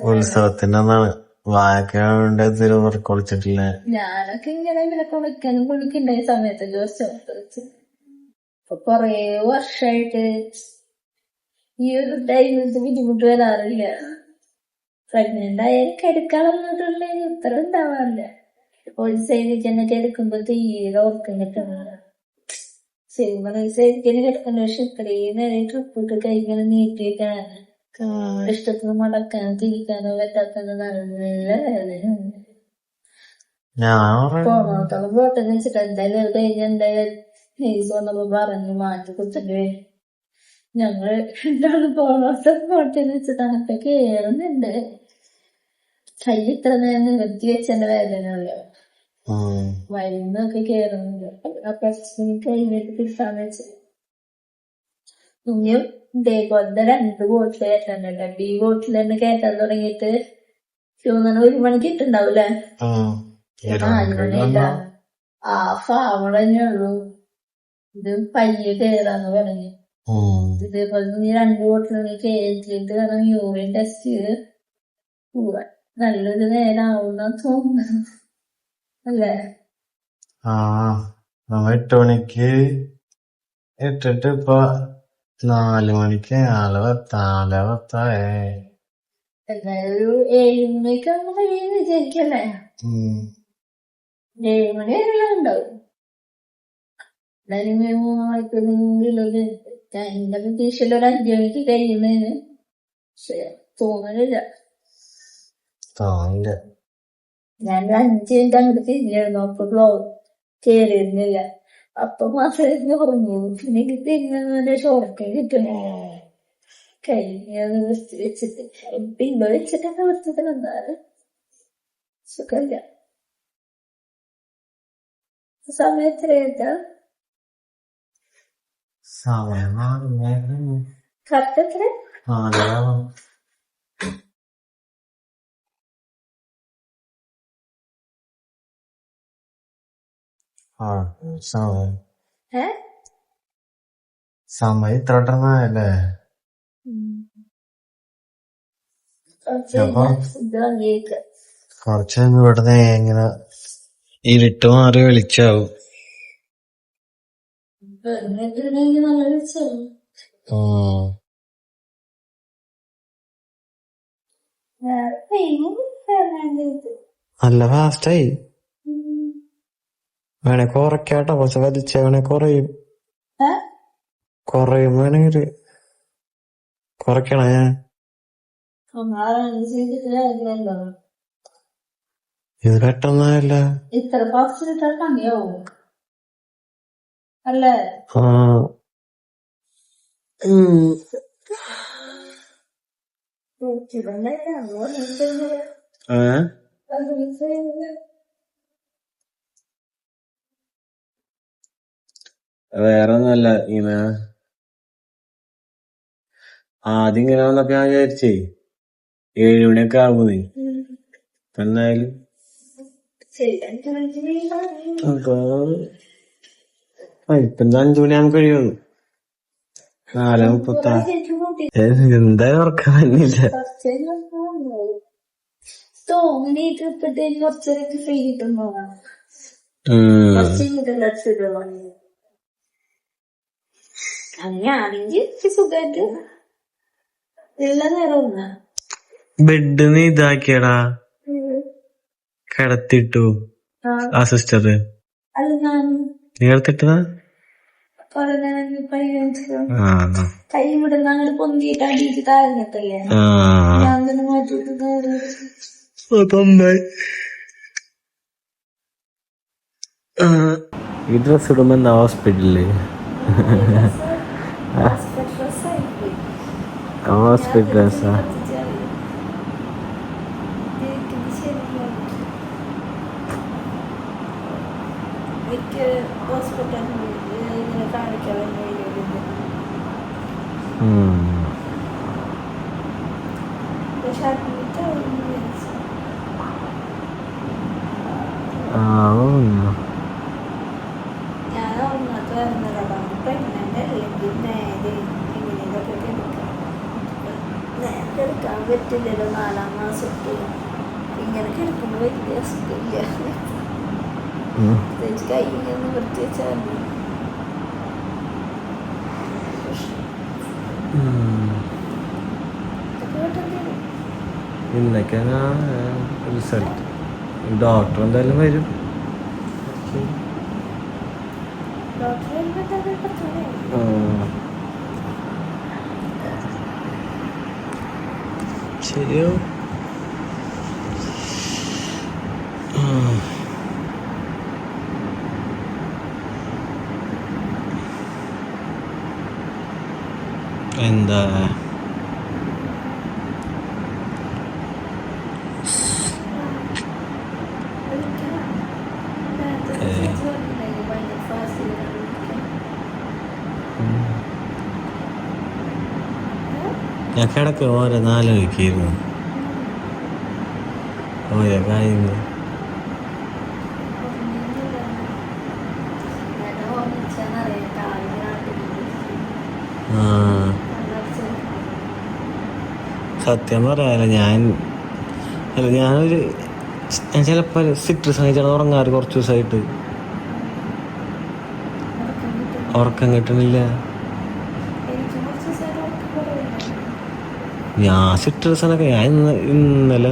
ഉത്സവത്തിന്റെ അന്നാണ്. വായക്കുണ്ട് ഉറക്കളിച്ചിട്ടില്ല. ഞാനൊക്കെ ഇങ്ങനെ ഇങ്ങനെ കുളിക്കാനും കുളിക്കണ്ടായ സമയത്ത് ദിവസം ഇപ്പൊ കൊറേ വർഷായിട്ട് ഈ ഒരു ടൈമിലത്തെ ബുദ്ധിമുട്ട് വരാറില്ല. പ്രഗ്നന്റ് ആയാലും കിടക്കാറുള്ള ഇത്ര ഉണ്ടാവാറില്ല. ഒരു സൈഡിൽ കിടക്കുമ്പോ തീരെ ഉറക്കം കിട്ടുന്നില്ല. സൈഡിൽ കിടക്കുന്ന പക്ഷെ ഇത്രയും നേരം ട്രിപ്പ് ഇട്ട് കഴിക്കാൻ നീട്ടിയിട്ടാണ് ഇഷ്ടത്തിന് മടക്കാനോ തിരിക്കാനോ പറ്റാത്തത് നല്ല വേദനയാണ്. പോണോത്തോളം പോട്ടെന്ന് വെച്ചിട്ട് എന്തായാലും അത് കഴിഞ്ഞ എന്തായാലും നെയ്സ് വന്നപ്പോ പറഞ്ഞു മാറ്റി കൊടുത്തിട്ട് ഞങ്ങള് രണ്ടാളും പോണോത്തോളം പോട്ടെന്ന് വെച്ചിട്ടാണ് ഇപ്പൊ കേറുന്നുണ്ട്. കൈ ഇത്ര നേരം നിവർത്തി വെച്ചെന്റെ വേദനയല്ലോ, മരുന്നൊക്കെ കേറുന്നുണ്ട്. അപ്പൊ കൈവേറ്റ് കിട്ടാന്ന് വെച്ചത് ഇനിയും ഇതേപോലത്തെ 2 ബോട്ടിൽ കയറ്റാനുണ്ട്. ഈ ബോട്ടിൽ തന്നെ കയറ്റാൻ തുടങ്ങിയിട്ട് 1 മണിക്ക് ഇട്ടുണ്ടാവൂലേ, 4 മണിയായിട്ടാ. ആവണ തന്നെ ഉള്ളൂ. ഇത് പയ്യെ കയറാന്ന് പറഞ്ഞു. ഇതേപോലെ നീ 2 ബോട്ടിൽ കയറ്റിയിട്ട് വേണം യൂറിൻ ടെസ്റ്റ് ചെയ്ത് പോവാൻ. നല്ലൊരു നേരാവുന്ന തോന്നുന്നു അല്ലേ? 8 മണിക്ക് ഇട്ടിട്ട് ഇപ്പൊ 4 മണിക്ക് ആള് പത്തായേ. എന്തായാലും 7 മണിക്ക് നമ്മൾ കഴിയുന്ന വിചാരിക്കല്ലേ. 7 മണി വരെല്ലാം ഉണ്ടാവും. 3 മണിക്കൂറിനുള്ളിലൊരു എന്റെ പ്രതീക്ഷയിൽ ഒരു 5 മണിക്ക് കഴിയുന്നതിന്. പക്ഷെ തോന്നലില്ല. ഞാൻ 5 മിനിറ്റ് അങ്ങോട്ട് തിരിഞ്ഞിരുന്നു. അപ്പൊ കേറിയിരുന്നില്ല. അപ്പൊ മാത്രമേ ഉറങ്ങൂ. പിന്നെ തിരിഞ്ഞ ഷോർട്ട് കിട്ടണേ കഴിഞ്ഞത് വെച്ചിട്ട് പിന്നെ വെച്ചിട്ടൊക്കെ വൃത്തിട്ട് വന്നാല് സുഖമില്ല. സമയത്തിലേട്ടാ കറക്റ്റ് എത്ര? സമയം ഇത്രട്ടല്ലേ? കുറച്ച് ഇവിടുന്ന് ഇങ്ങനെ ഇരുട്ട് മാറി വെളിച്ചാവും. നല്ല ഫാസ്റ്റായി. വേണേ കുറയ്ക്കാട്ടോ, കുറച്ച് വലിച്ച വേണേ കുറയും. വേണമെങ്കിൽ കുറയ്ക്കണേ. ഇത് പെട്ടെന്നല്ല ഇത്ര ഫാസ്റ്റ് പണിയാവും അല്ലേ? വേറെ ഒന്നുമല്ല ഇങ്ങനെ ആദ്യം ഇങ്ങനെ വന്നപ്പോ ഞാൻ വിചാരിച്ചേ 7 മണിയൊക്കെ ആവുന്നേ. എന്തായാലും അപ്പൊ ഇപ്പൊ 5 മണിയാകുമ്പോ കഴിയുന്നു. 4:36. എന്തായാലും ഉറക്കാൻ പറ്റില്ല. കുറച്ചൊക്കെ ഫ്രീ കിട്ടുമ്പോ അങ്ങനെയാണെങ്കിൽ സുഖമായിട്ട് ഉള്ള നേരം ഒന്നാ ബെഡ് നീ ഇതാക്കിയടാ, കിടത്തിട്ടു ആ സിസ്റ്റർ. അല്ല ഞാൻ നീ കിടത്തിട്ടതാ? കൈ വിടുന്ന അങ്ങോട്ട് പൊന്തിയിട്ട് അടിയിട്ട് താഴ്ന്നിട്ടല്ലേ ഞാൻ തന്നെ മാറ്റിയിട്ട് ഈ ഡ്രസ് ഇടുമ്പോ എന്താ ഹോസ്പിറ്റലില് ഹോസ്പിറ്റൽ ഡ്രസ്സാ? ഇങ്ങനെ കാണിക്കാൻ ഞാൻ ഉറങ്ങാത്ത വരുന്നതാണ് പ്രഗ്നന്റ് അല്ലെങ്കിൽ നേരെ ഇങ്ങനെയൊക്കെ നേരത്തെ എടുക്കാൻ പറ്റില്ലല്ലോ. 4-ാം മാസത്തിൽ ഇങ്ങനെ കിടക്കുമ്പോൾ വലിയ അസുഖമില്ല. കൈ ഇങ്ങനെ വൃത്തി വെച്ചാൽ ഇന്നൊക്കെ റിസൾട്ട് ഡോക്ടർ എന്തായാലും വരും. ശരിയോ? എന്താ ഞാൻ കിടക്ക് ഓരോന്ന് ആലോചിക്കുന്നു ഓരോ കാര്യങ്ങൾ. സത്യം പറയാലോ ഞാനൊരു ഞാൻ ചിലപ്പോ സിട്രസ് കഴിച്ചാൽ ഉറങ്ങാറ്. കുറച്ച് ദിവസമായിട്ട് ഉറക്കം കിട്ടണില്ല. ഞാൻ സിട്രസൊക്കെ ഞാൻ ഇന്നലെ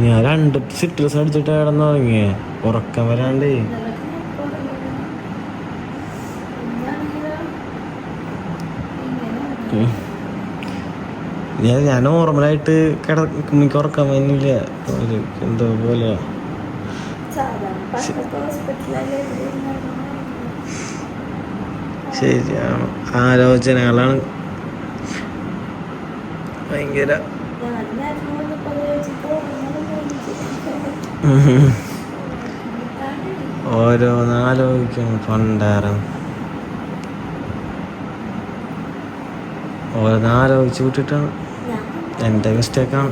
ഞാൻ 2 സിട്രസ് അടിച്ചിട്ട് കിടന്നുറങ്ങിയേ. ഉറക്കം വരാണ്ടേ. ഞാൻ നോർമലായിട്ട് എനിക്ക് ഉറക്കാൻ പറ്റില്ല. എന്തോ പോലെ ശരിയാണ്. ആലോചനകളാണ് ഭയങ്കര. ഓരോന്നാലോചിക്കണം. പണ്ടാരം ഓരോന്നാലോചിച്ച് വിട്ടിട്ടാണ്. എൻ്റെ മിസ്റ്റേക്കാണ്.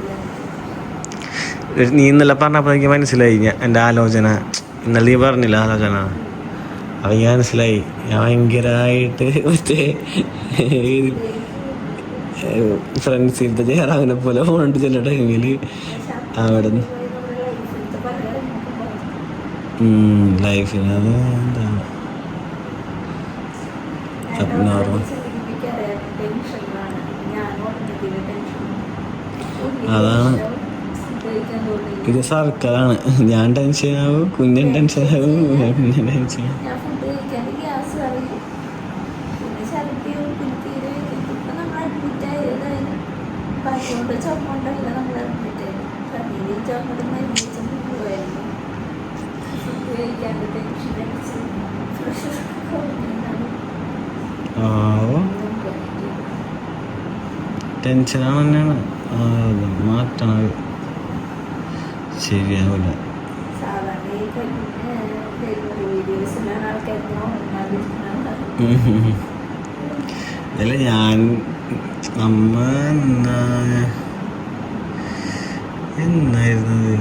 നീ ഇന്നലെ പറഞ്ഞപ്പോൾ എനിക്ക് മനസ്സിലായി എൻ്റെ ആലോചന. ഇന്നലെ നീ പറഞ്ഞില്ല ആലോചന, അപ്പം എനിക്ക് മനസ്സിലായി. ഞാൻ ഭയങ്കരമായിട്ട് മറ്റേ ഫ്രണ്ട്സിലത്തെ ജയറാമിനെ പോലെ ഫോണിട്ട് ചില ടൈമിൽ അവിടെ ലൈഫിനത് എന്താ അബ്നോർമൽ. അതാണ് ഇത് സർക്കാരാണ്. ഞാൻ ടെൻഷനാവും, കുഞ്ഞൻ ടെൻഷനാവും, കുഞ്ഞൻ ടെൻഷൻ. ടെൻഷനാണ് തന്നെയാണ്. മാറ്റണം, ശരിയാവില്ല. സാധാരണ ഈ ഡെലിവറി വീഡിയോസിലാണ് ആൾക്കാർ അല്ല ഞാൻ നമ്മ എന്നായിരുന്നത്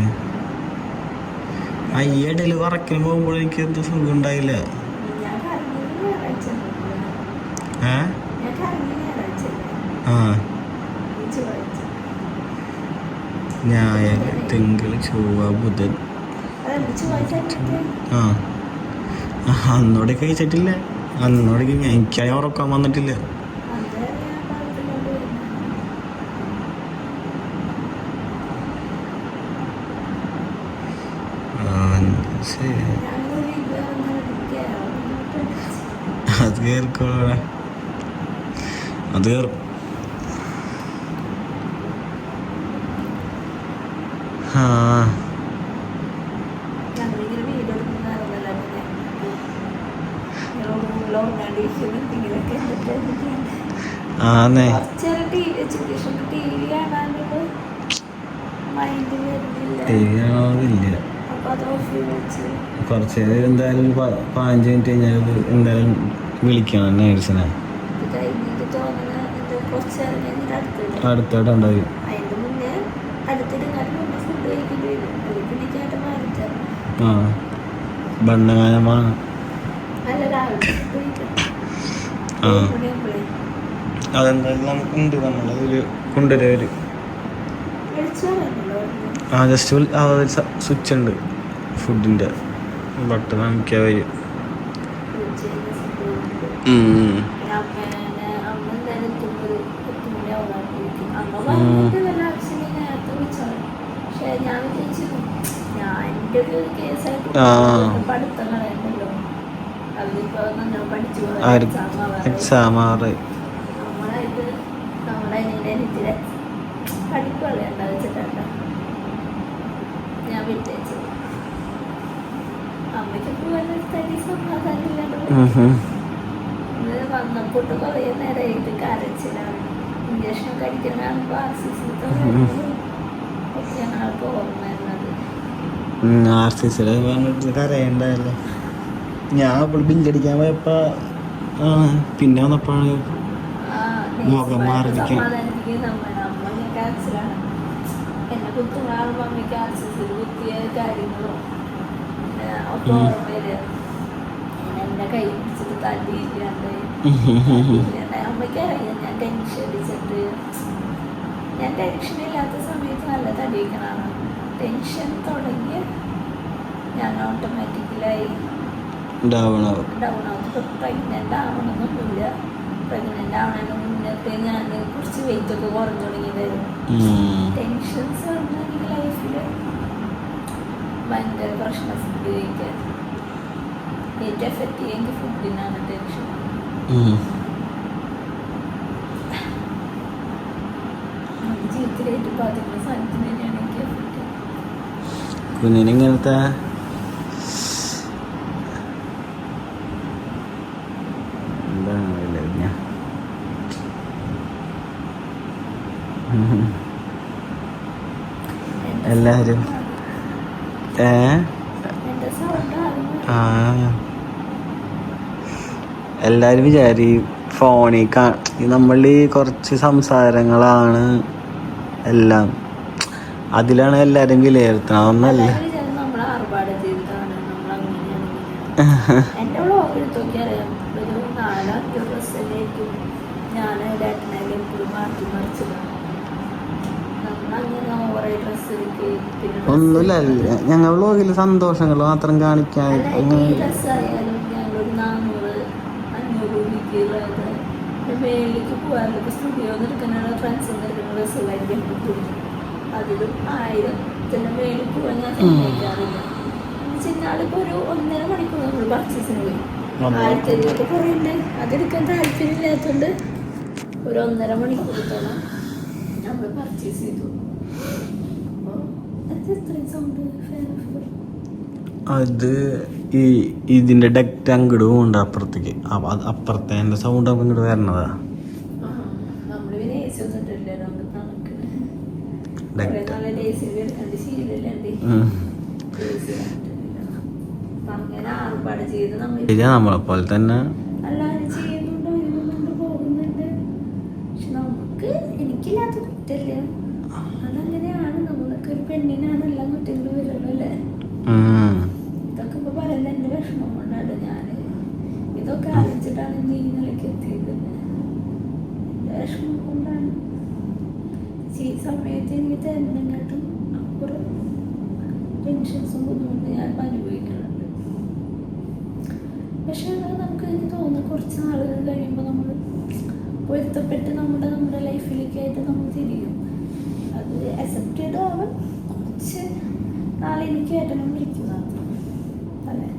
അയ്യടയിൽ വറക്കിന് പോകുമ്പോൾ എനിക്ക് എന്ത് സുഖം ഉണ്ടായില്ല. ആ ഞായർ തിങ്കൾ ചൊവ്വ ബുധൻ ആ അന്നോടേക്ക് കഴിച്ചിട്ടില്ല. അന്നോടേക്ക് എനിക്കായി ഉറക്കാൻ വന്നിട്ടില്ല. അത് കേറിക്കോളെ, അത് കേറും. ആ ആന്നേ ടി വി ഇല്ല. കുറച്ച് നേരം എന്തായാലും 15 മിനിറ്റ് കഴിഞ്ഞാൽ എന്തായാലും വിളിക്കണം നേഴ്സിനെ. അടുത്തോട്ട് ഉണ്ടായി. ആ ബണ്ണകാലമാണ്. ആ അതെന്തായാലും നമുക്കുണ്ട്, നമ്മളതിൽ കൊണ്ടുവരും. ആ ജസ്റ്റ് സ്വിച്ച് ഉണ്ട് ഫുഡിൻ്റെ ബട്ടൺ അമിക്കാൻ വരും. എക്സാം ആറ് ഞാൻ വിട്ടേച്ചു. അമ്മയ്ക്ക് വന്നപ്പോട്ട് കുറേ നേരമായിട്ട് കരച്ചിലാണ്. ഇഞ്ചക്ഷനൊക്കെ അടിക്കണ ഞങ്ങൾക്ക് ഓർമ്മ വരുന്നത്. കരയണ്ടല്ലോ. ഞാൻ അപ്പോൾ ബില്ലടിക്കാൻ പോയപ്പോ പിന്നെ വന്നപ്പോഴാണ് മുഖം മാറിയിരിക്കാൻ. എന്നെ കുത്തുകളാകുമ്പോൾ അമ്മയ്ക്ക് ആർസിസിൽ കുത്തിയ കാര്യങ്ങളും ഒക്കെ ഓർമ്മ വരിക. എന്നെ കൈ പിടിച്ചിട്ട് തല്ലിയില്ലാണ്ട് അമ്മയ്ക്ക് അറിയാം ഞാൻ ടെൻഷൻ അടിച്ചിട്ട്. ഞാൻ ടെൻഷൻ ഇല്ലാത്ത സമയത്ത് നല്ല തടിയിക്കണതാണ്. ടെൻഷൻ തുടങ്ങി ഞാൻ ഓട്ടോമാറ്റിക്കലായി ഡൗൺ ആവും. പ്രഗ്നൻ്റ് ആവണമെന്നൊന്നുമില്ല. പ്രഗ്നൻ്റ് ആവണതിന് മുന്നത്തെ ഞാൻ കുറച്ച് വെയിറ്റ് ഒക്കെ കുറഞ്ഞു തുടങ്ങിയതായിരുന്നു. ടെൻഷൻസ് പറഞ്ഞാൽ ലൈഫിൽ ഭയങ്കര പ്രശ്നം. ഫുഡ് കഴിക്കാൻ ഏറ്റവും എഫക്റ്റ് ചെയ്യുമെങ്കിൽ ഫുഡിനാണ് ടെൻഷൻ. ജീവിതത്തിൽ ഏറ്റവും ബാധിക്കുന്ന സാധനത്തിന് തന്നെയാണ് എനിക്ക് എഫക്റ്റ്. കുഞ്ഞിനിങ്ങനത്തെ എല്ലാരും എല്ലാരും വിചാരിക്കും ഫോണിൽ നമ്മൾ കുറച്ച് സംസാരങ്ങളാണ് എല്ലാം, അതിലാണ് എല്ലാരും വിലയിരുത്തണം. അതൊന്നല്ല. എൻ്റെ വ്ളോഗ് എടുത്തൊക്കെ അറിയാം. ഒരു 4-5 ഡ്രസ്സിലേക്കും ഞാൻ ഡാറ്റിനായാലും എപ്പോഴും മാറ്റി മറിച്ചതാണ്. നമ്മളങ്ങനെ ഓവറായി ഡ്രസ്സ് എടുക്കുകയും ഒന്നുമില്ല. ഞങ്ങൾ വ്ളോഗിൽ സന്തോഷങ്ങൾ മാത്രം കാണിക്കാൻ ഡ്രസ്സായാലും ഞങ്ങളൊരു 400-500 രൂപയ്ക്കുള്ളത് മേലേക്ക് പോകാനൊക്കെ സ്റ്റുഡിയോന്ന് എടുക്കുന്ന ഫ്രണ്ട്സിൻ്റെ എടുക്കുന്ന ഡ്രസ്സുകളായിരിക്കും കിട്ടും. അതിലും 1000 മേലേക്ക് പോകാൻ ഞാൻ സമ്മതിക്കാറില്ല. ചിന്നാളിപ്പോൾ ഒരു 1.5 മണിക്കൂർ നമ്മൾ പർച്ചേസിന് പോയി. 1500 കുറയുണ്ട്. അതെടുക്കാൻ താല്പര്യമില്ലാത്തതുകൊണ്ട് ഒരു 1.5 മണിക്കൂറത്തോളം നമ്മൾ പർച്ചേസ് ചെയ്തു. അത് ഇതിന്റെ ഡെക്റ്റ് അങ്ങോട്ട് പോകുന്നുണ്ട് അപ്പുറത്തേക്ക്. അപ്പുറത്തെ എൻ്റെ സൗണ്ട് ഇങ്ങോട്ട് വരണതാ. നമ്മൾ പിന്നെ AC ഒന്നും ഇട്ടില്ല, നമുക്ക് തണുക്കണ്. കുറേ നാളെ AC എടുക്കാണ്ട് ശീലമില്ലാണ്ട് AC ഇട്ടിട്ടില്ല. അപ്പൊ അങ്ങനെ ആർപ്പാട് ചെയ്ത് നമ്മളെ പോലെ തന്നെ എല്ലാവരും ചെയ്യുന്നുണ്ട്, ഒരുങ്ങുന്നുണ്ട്, പോകുന്നുണ്ട്. പക്ഷെ നമുക്ക് എനിക്കില്ലാത്ത കുറ്റല്ല. അതങ്ങനെയാണ്, നമ്മളൊക്കെ ഒരു പെണ്ണിനാണ് എല്ലാ കുറ്റങ്ങളും വരുള്ളൂ അല്ലേ. ഇതൊക്കെ ഇപ്പൊ പറയുന്നത് എന്റെ വിഷമം കൊണ്ടാണ്. ഞാൻ ഇതൊക്കെ ആലോചിച്ചിട്ടാണ് ഇന്ന് ഈ നിലയ്ക്ക് എത്തിയത്. എന്റെ വിഷമം കൊണ്ടാണ്. ഈ സമയത്ത് എനിക്ക് തരുന്നതിനകത്തും അപ്പുറം ടെൻഷൻസും ബുദ്ധിമുട്ടും ഞാൻ അനുഭവിക്കുന്നുണ്ട്. പക്ഷെ അത് നമുക്ക് എനിക്ക് തോന്നുന്നു കുറച്ച് നാളുകൾ കഴിയുമ്പോൾ നമ്മൾ പൊരുത്തപ്പെട്ട് നമ്മുടെ ലൈഫിലേക്കായിട്ട് നമ്മൾ തിരിയും. അത് അക്സെപ്റ്റ് ചെയ്താവാൻ കുറച്ച് നാളെ എനിക്ക് ഏട്ടനും വിളിക്കുന്നതാണ് അല്ലേ.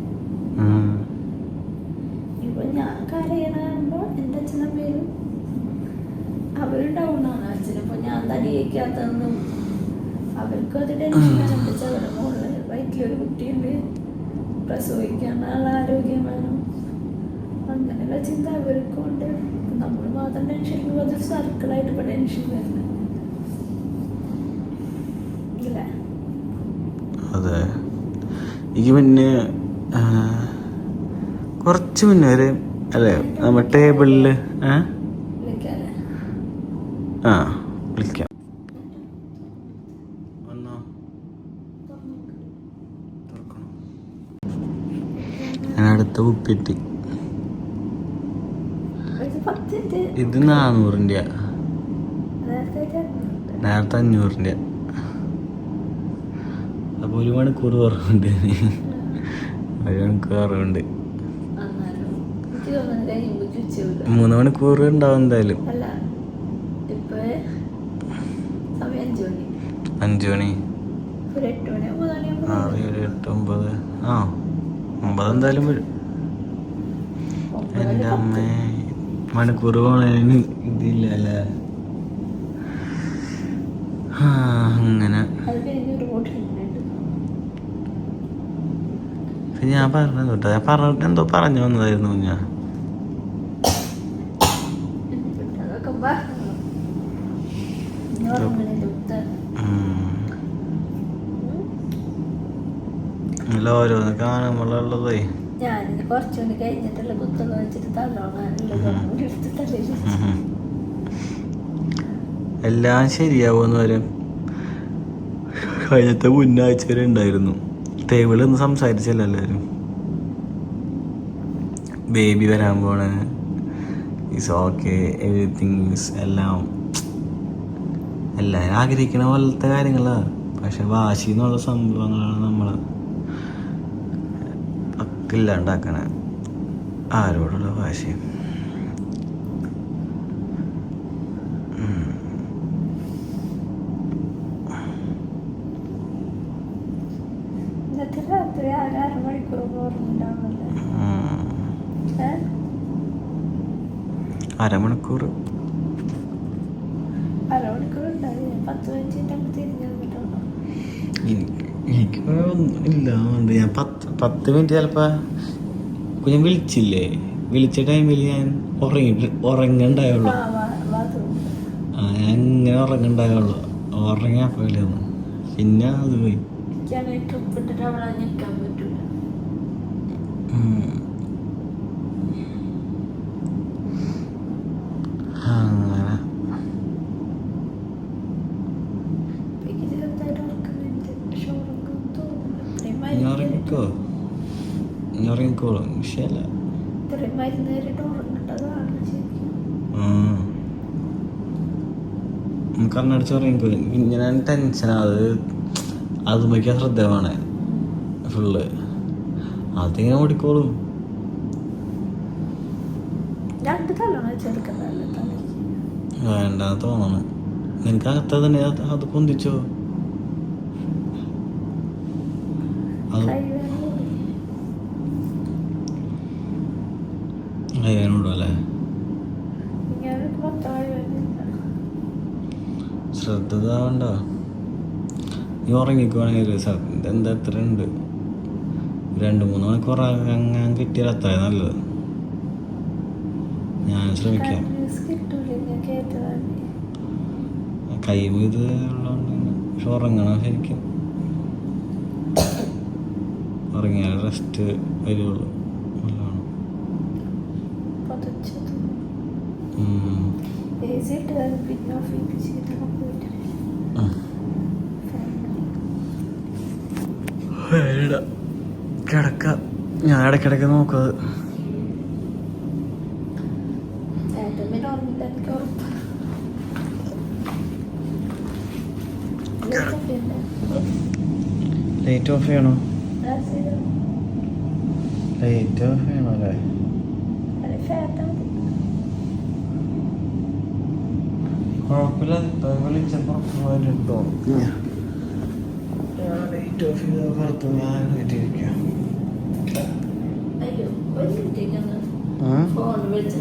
ഇപ്പൊ ഞാൻ കരയണുമ്പോൾ എൻ്റെ അച്ഛനമ്മയും അവരും ഡൗണാണ്. അച്ഛനിപ്പോൾ ഞാൻ തടിയേക്കാത്തതെന്നും അവർക്കും അത് ടെൻഷനാണ്. എൻ്റെ ചെറുടെ മുകളിൽ വയറ്റിലൊരു കുട്ടിയുണ്ട്, പ്രസവിക്കാനുള്ള ആരോഗ്യം വേണം, അങ്ങനെയുള്ള ചിന്ത അവർക്കും ഉണ്ട്. നമ്മൾ മാത്രം ടെൻഷൻ അതൊരു സർക്കിളായിട്ട് ഇപ്പോൾ ടെൻഷൻ വരുന്നത് ഇല്ലേ. അതെ, എനിക്ക് പിന്നെ കുറച്ച് മുന്നേ ഒരു അല്ലേ നമ്മ ടേബിളിൽ വിളിക്കാല്ലേ. ആ വിളിക്കാം. ഞാൻ അടുത്ത കുപ്പിയെത്തി. ഇത് 400-ൻ്റെ, നേരത്തെ 500-ൻ്റെ. അപ്പോൾ 1 മണിക്കൂർ കുറവുണ്ട്, 1 മണിക്കൂർ കുറവുണ്ട്. 3 മണിക്കൂർ ഉണ്ടാവും എന്തായാലും. 5 മണി 6, 7, 8, 9 9 എന്തായാലും വരും. എൻ്റെ അമ്മേ, മണിക്കൂർ പോണതിന് ഇതില്ല അല്ലേ. അങ്ങനെ ഞാൻ പറഞ്ഞു കേട്ടോ, ഞാൻ പറഞ്ഞിട്ട് എന്തോ പറഞ്ഞു വന്നതായിരുന്നു ഞാൻ. അല്ല ഓരോന്ന് കാണുമ്പോഴുള്ളതേ ഞാനിത് കുറച്ചുകൂടി കഴിഞ്ഞിട്ടുള്ള കുത്തുള്ള വെച്ചിട്ട് എല്ലാം ശരിയാവുമെന്ന് വരും. കഴിഞ്ഞത്തെ മുന്നാഴ്ച വരെ ഉണ്ടായിരുന്നു. ടേബിളൊന്ന് സംസാരിച്ചല്ലോ എല്ലാവരും. ബേബി വരാൻ പോണ്, ഇസ് ഓക്കെ, എവറിത്തിങ് ഈസ് എല്ലാവരും ആഗ്രഹിക്കുന്ന പോലത്തെ കാര്യങ്ങളാണ്. പക്ഷെ വാശി എന്നുള്ള സംഭവങ്ങളാണ് നമ്മൾ ഒക്കെ ഇല്ലാണ്ടാക്കണ. ആരോടുള്ള വാശി? രാത്രി 6 മണിക്കൂർ അരമണിക്കൂർ ഉണ്ടായി. 10 മിനിറ്റ് തിരിഞ്ഞു വന്നിട്ടുണ്ടോ? എനിക്ക് ഇല്ല, ഞാൻ 10 മിനിറ്റ് ചിലപ്പോൾ ഞാൻ വിളിച്ചില്ലേ, വിളിച്ച ടൈമിൽ ഞാൻ ഉറങ്ങണ്ടായുള്ളൂ. ഞാൻ ഇങ്ങനെ ഉറങ്ങണ്ടായുള്ളൂ, ഉറങ്ങിയപ്പോൾ ഇല്ലെന്ന്. പിന്നെ അത് പോയി. അങ്ങനെ ഉറങ്ങിക്കോളും. വിഷയല്ല. കണ്ണടിച്ച് ഉറങ്ങിക്കോളും. ഞാൻ ടെൻഷനാണ്, അത് നോക്കിയാൽ ശ്രദ്ധ വേണേ ഫുള്ള്. അതിങ്ങനെ ഓടിക്കോളും. വേണ്ടെന്ന് തോന്നണം. നിനക്ക് അകത്ത തന്നെ അത് പൊന്തിച്ചോ? അത് അയ്യാനോടോ അല്ലേ? ശ്രദ്ധ വേണ്ട. നീ ഉറങ്ങിക്കുവാണെങ്കിൽ എന്താ എത്ര ഉണ്ട്, 2-3 മണിക്കൂർ ഉറങ്ങാൻ കിട്ടിയാൽ അത്ര നല്ലത്. ഞാൻ ശ്രമിക്കാം. കൈ ഇത് ഉള്ളതുകൊണ്ട് പക്ഷെ ഉറങ്ങണം ശരിക്കും. ഉറങ്ങിയാൽ റെസ്റ്റ് വരുള്ളൂ. നല്ലതാണ്. കിടക്ക ഞാൻ ഇടയ്ക്കിടയ്ക്ക് നോക്കുന്നത്. ലൈറ്റ് ഓഫ് ചെയ്യണോ? ലൈറ്റ് ഓഫ് ചെയ്യണോ അല്ലേ? കുഴപ്പമില്ല. ഇപ്പം വിളിച്ചപ്പോൾ പോയിട്ടുണ്ടോ? ലൈറ്റ് ഓഫ് ചെയ്ത പുറത്ത് ഞാൻ ഇരിക്കാം. ഫോൺ വിളിച്ചു